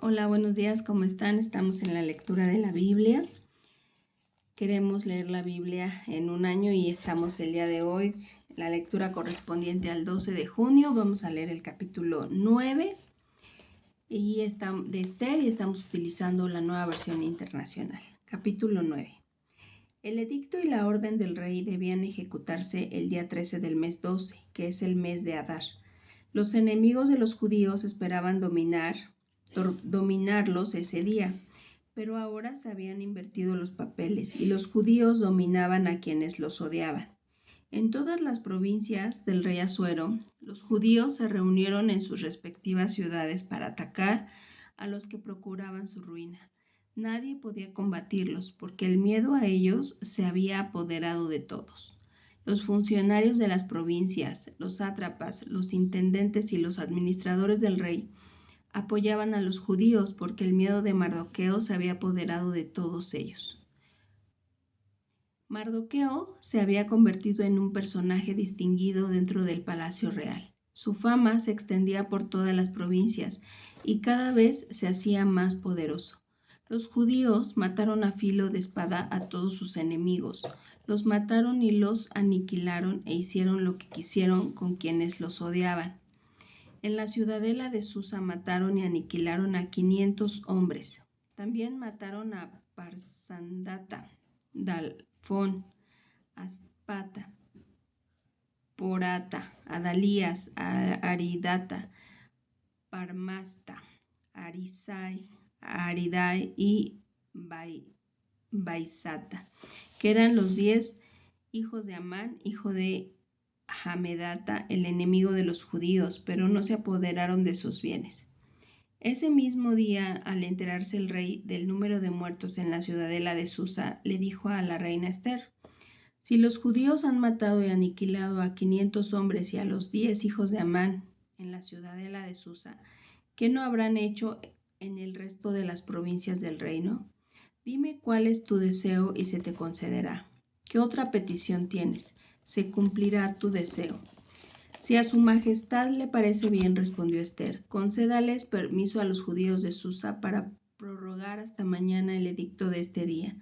Hola, buenos días, ¿cómo están? Estamos en la lectura de la Biblia. Queremos leer la Biblia en un año y estamos el día de hoy, la lectura correspondiente al 12 de junio. Vamos a leer el capítulo 9 de Esther y estamos utilizando la Nueva Versión Internacional. Capítulo 9. El edicto y la orden del rey debían ejecutarse el día 13 del mes 12, que es el mes de Adar. Los enemigos de los judíos esperaban dominarlos ese día, pero ahora se habían invertido los papeles y los judíos dominaban a quienes los odiaban. En todas las provincias del rey Asuero, los judíos se reunieron en sus respectivas ciudades para atacar a los que procuraban su ruina. Nadie podía combatirlos porque el miedo a ellos se había apoderado de todos. Los funcionarios de las provincias, los sátrapas, los intendentes y los administradores del rey apoyaban a los judíos porque el miedo de Mardoqueo se había apoderado de todos ellos. Mardoqueo se había convertido en un personaje distinguido dentro del palacio real. Su fama se extendía por todas las provincias y cada vez se hacía más poderoso. Los judíos mataron a filo de espada a todos sus enemigos. Los mataron y los aniquilaron e hicieron lo que quisieron con quienes los odiaban. En la ciudadela de Susa mataron y aniquilaron a 500 hombres. También mataron a Parsandata, Dalfón, Aspata, Porata, Adalías, Aridata, Parmasta, Arisai, Aridai y Baisata, que eran los 10 hijos de Amán, hijo de Hamedata, el enemigo de los judíos, pero no se apoderaron de sus bienes. Ese mismo día, al enterarse el rey del número de muertos en la ciudadela de Susa, le dijo a la reina Esther: si los judíos han matado y aniquilado a 500 hombres y a los 10 hijos de Amán en la ciudadela de Susa, ¿qué no habrán hecho en el resto de las provincias del reino? Dime cuál es tu deseo y se te concederá. ¿Qué otra petición tienes? Se cumplirá tu deseo. Si a su majestad le parece bien, respondió Esther, concédales permiso a los judíos de Susa para prorrogar hasta mañana el edicto de este día,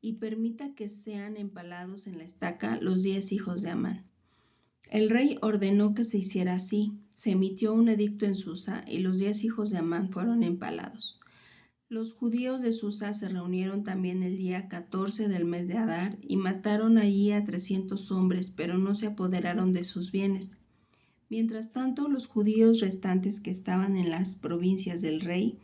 y permita que sean empalados en la estaca los 10 hijos de Amán. El rey ordenó que se hiciera así. Se emitió un edicto en Susa y los 10 hijos de Amán fueron empalados. Los judíos de Susa se reunieron también el día 14 del mes de Adar y mataron allí a 300 hombres, pero no se apoderaron de sus bienes. Mientras tanto, los judíos restantes que estaban en las provincias del rey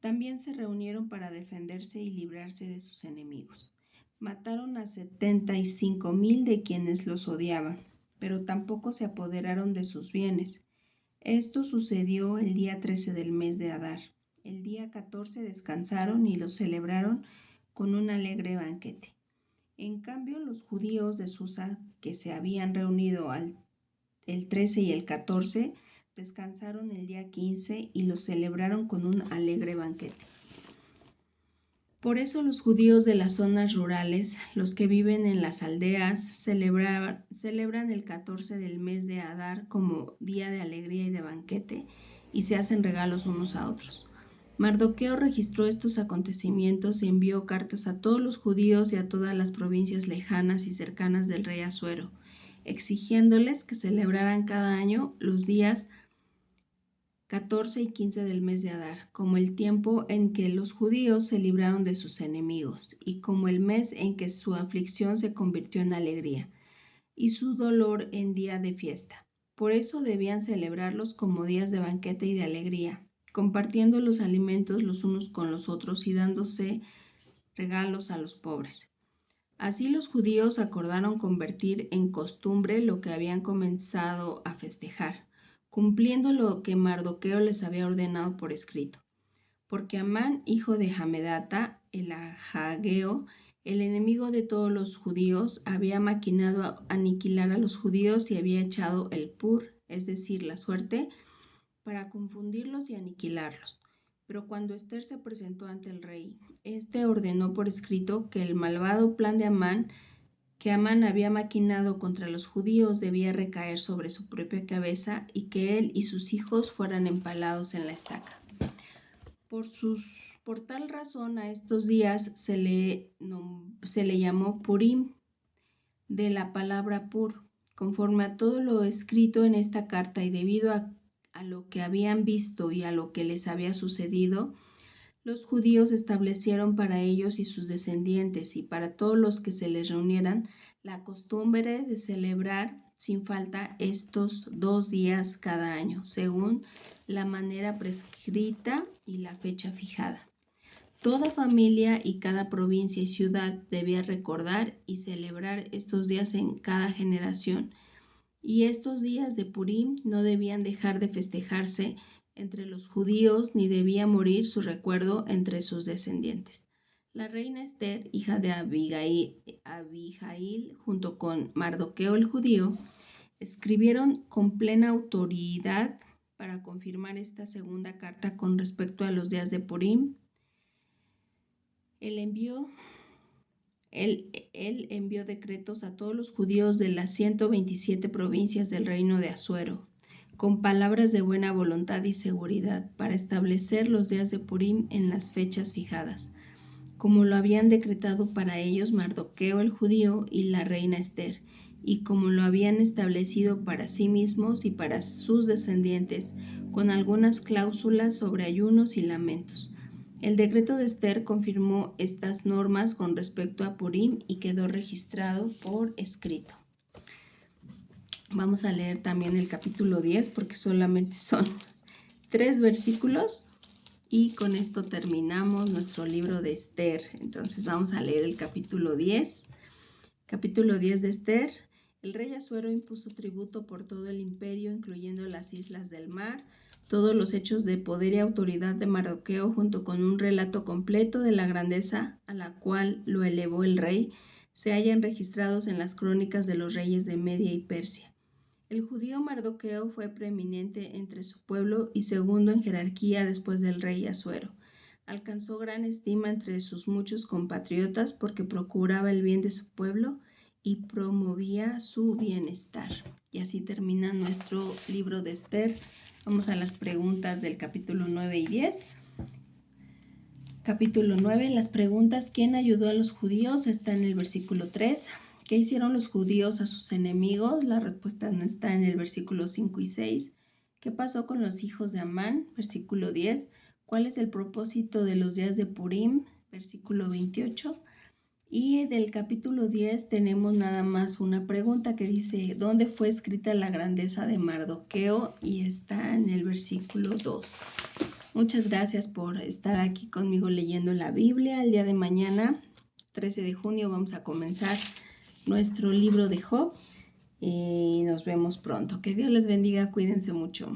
también se reunieron para defenderse y librarse de sus enemigos. Mataron a 75,000 de quienes los odiaban, pero tampoco se apoderaron de sus bienes. Esto sucedió el día 13 del mes de Adar. El día 14 descansaron y lo celebraron con un alegre banquete. En cambio, los judíos de Susa, que se habían reunido el 13 y el 14, descansaron el día 15 y lo celebraron con un alegre banquete. Por eso los judíos de las zonas rurales, los que viven en las aldeas, celebran el 14 del mes de Adar como día de alegría y de banquete, y se hacen regalos unos a otros. Mardoqueo registró estos acontecimientos y envió cartas a todos los judíos y a todas las provincias lejanas y cercanas del rey Asuero, exigiéndoles que celebraran cada año los días 14 y 15 del mes de Adar, como el tiempo en que los judíos se libraron de sus enemigos, y como el mes en que su aflicción se convirtió en alegría, y su dolor en día de fiesta. Por eso debían celebrarlos como días de banquete y de alegría, compartiendo los alimentos los unos con los otros y dándose regalos a los pobres. Así los judíos acordaron convertir en costumbre lo que habían comenzado a festejar, cumpliendo lo que Mardoqueo les había ordenado por escrito. Porque Amán, hijo de Hamedata, el agageo, el enemigo de todos los judíos, había maquinado a aniquilar a los judíos y había echado el pur, es decir, la suerte, para confundirlos y aniquilarlos. Pero cuando Esther se presentó ante el rey, éste ordenó por escrito que el malvado plan de Amán, que Amán había maquinado contra los judíos, debía recaer sobre su propia cabeza y que él y sus hijos fueran empalados en la estaca. Por tal razón a estos días se le llamó Purim, de la palabra pur, conforme a todo lo escrito en esta carta y debido a lo que habían visto y a lo que les había sucedido. Los judíos establecieron para ellos y sus descendientes y para todos los que se les reunieran la costumbre de celebrar sin falta estos 2 días cada año, según la manera prescrita y la fecha fijada. Toda familia y cada provincia y ciudad debía recordar y celebrar estos días en cada generación. Y estos días de Purim no debían dejar de festejarse entre los judíos ni debía morir su recuerdo entre sus descendientes. La reina Esther, hija de Abijail, junto con Mardoqueo el judío, escribieron con plena autoridad para confirmar esta segunda carta con respecto a los días de Purim. Él envió decretos a todos los judíos de las 127 provincias del reino de Asuero, con palabras de buena voluntad y seguridad, para establecer los días de Purim en las fechas fijadas, como lo habían decretado para ellos Mardoqueo el judío y la reina Esther, y como lo habían establecido para sí mismos y para sus descendientes, con algunas cláusulas sobre ayunos y lamentos. El decreto de Esther confirmó estas normas con respecto a Purim y quedó registrado por escrito. Vamos a leer también el capítulo 10 porque solamente son 3 versículos y con esto terminamos nuestro libro de Esther. Entonces vamos a leer el capítulo 10. Capítulo 10 de Esther. El rey Asuero impuso tributo por todo el imperio, incluyendo las islas del mar. Todos los hechos de poder y autoridad de Mardoqueo, junto con un relato completo de la grandeza a la cual lo elevó el rey, se hallan registrados en las crónicas de los reyes de Media y Persia. El judío Mardoqueo fue preeminente entre su pueblo y segundo en jerarquía después del rey Asuero. Alcanzó gran estima entre sus muchos compatriotas porque procuraba el bien de su pueblo y promovía su bienestar. Y así termina nuestro libro de Esther. Vamos a las preguntas del capítulo 9 y 10. Capítulo 9, las preguntas. ¿Quién ayudó a los judíos? Está en el versículo 3. ¿Qué hicieron los judíos a sus enemigos? La respuesta no está en el versículo 5 y 6. ¿Qué pasó con los hijos de Amán? Versículo 10. ¿Cuál es el propósito de los días de Purim? Versículo 28. Y del capítulo 10 tenemos nada más una pregunta que dice, ¿dónde fue escrita la grandeza de Mardoqueo? Y está en el versículo 2. Muchas gracias por estar aquí conmigo leyendo la Biblia. El día de mañana, 13 de junio, vamos a comenzar nuestro libro de Job y nos vemos pronto. Que Dios les bendiga, cuídense mucho.